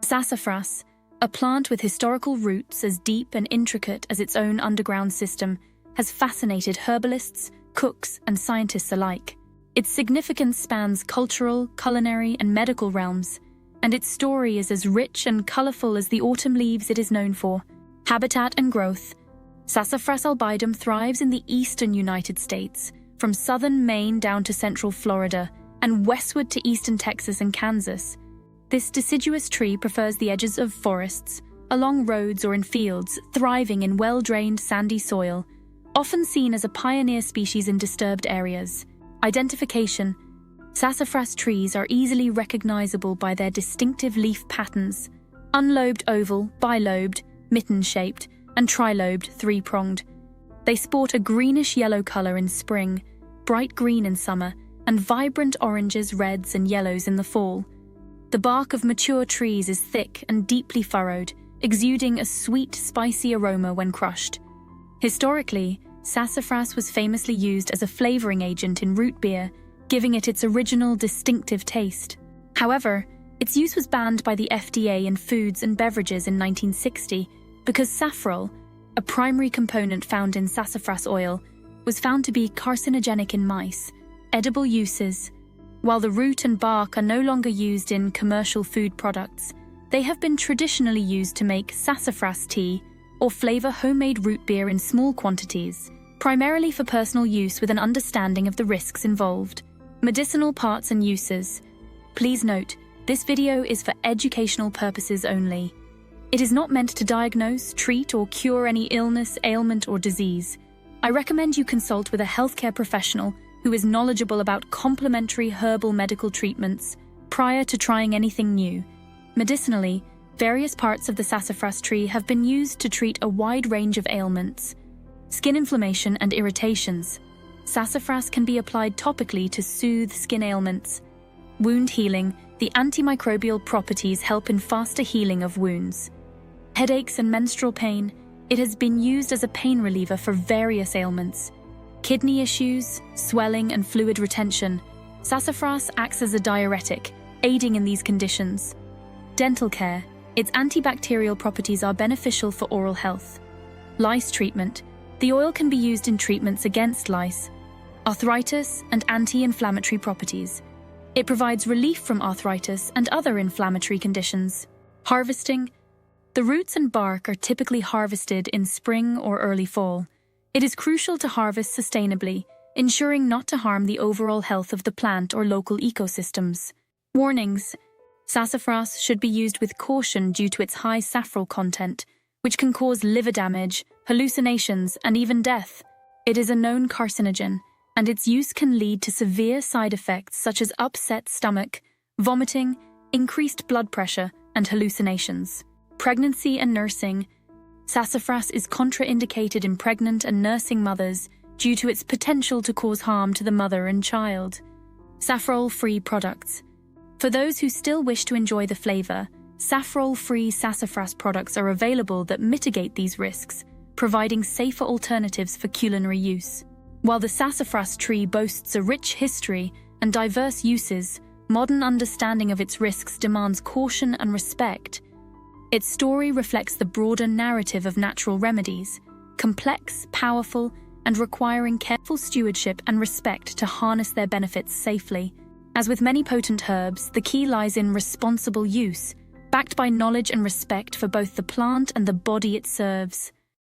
Sassafras, a plant with historical roots as deep and intricate as its own underground system, has fascinated herbalists, cooks, and scientists alike. Its significance spans cultural, culinary, and medical realms, and its story is as rich and colorful as the autumn leaves it is known for. Habitat and growth. Sassafras albidum thrives in the eastern United States, from southern Maine down to central Florida, and westward to eastern Texas and Kansas. This deciduous tree prefers the edges of forests, along roads or in fields, thriving in well-drained sandy soil, often seen as a pioneer species in disturbed areas. Identification. Sassafras trees are easily recognizable by their distinctive leaf patterns: unlobed oval, bilobed, mitten-shaped, and trilobed, three-pronged. They sport a greenish-yellow color in spring, bright green in summer, and vibrant oranges, reds, and yellows in the fall. The bark of mature trees is thick and deeply furrowed, exuding a sweet, spicy aroma when crushed. Historically, sassafras was famously used as a flavoring agent in root beer, giving it its original distinctive taste. However, its use was banned by the FDA in foods and beverages in 1960 because safrole, a primary component found in sassafras oil, was found to be carcinogenic in mice. Edible uses. While the root and bark are no longer used in commercial food products, they have been traditionally used to make sassafras tea or flavor homemade root beer in small quantities, primarily for personal use with an understanding of the risks involved. Medicinal parts and uses. Please note, this video is for educational purposes only. It is not meant to diagnose, treat, or cure any illness, ailment, or disease. I recommend you consult with a healthcare professional who is knowledgeable about complementary herbal medical treatments prior to trying anything new. Medicinally, various parts of the sassafras tree have been used to treat a wide range of ailments. Skin inflammation and irritations. Sassafras can be applied topically to soothe skin ailments. Wound healing. The antimicrobial properties help in faster healing of wounds. Headaches and menstrual pain. It has been used as a pain reliever for various ailments. Kidney issues, swelling, and fluid retention. Sassafras acts as a diuretic, aiding in these conditions. Dental care. Its antibacterial properties are beneficial for oral health. Lice treatment. The oil can be used in treatments against lice, arthritis, and anti-inflammatory properties. It provides relief from arthritis and other inflammatory conditions. Harvesting. The roots and bark are typically harvested in spring or early fall. It is crucial to harvest sustainably, ensuring not to harm the overall health of the plant or local ecosystems. Warnings. Sassafras should be used with caution due to its high safrole content, which can cause liver damage, hallucinations, and even death. It is a known carcinogen, and its use can lead to severe side effects such as upset stomach, vomiting, increased blood pressure, and hallucinations. Pregnancy and nursing. Sassafras is contraindicated in pregnant and nursing mothers due to its potential to cause harm to the mother and child. Safrole-free products. For those who still wish to enjoy the flavor, safrole-free sassafras products are available that mitigate these risks, providing safer alternatives for culinary use. While the sassafras tree boasts a rich history and diverse uses, modern understanding of its risks demands caution and respect. Its story reflects the broader narrative of natural remedies, complex, powerful, and requiring careful stewardship and respect to harness their benefits safely. As with many potent herbs, the key lies in responsible use, backed by knowledge and respect for both the plant and the body it serves.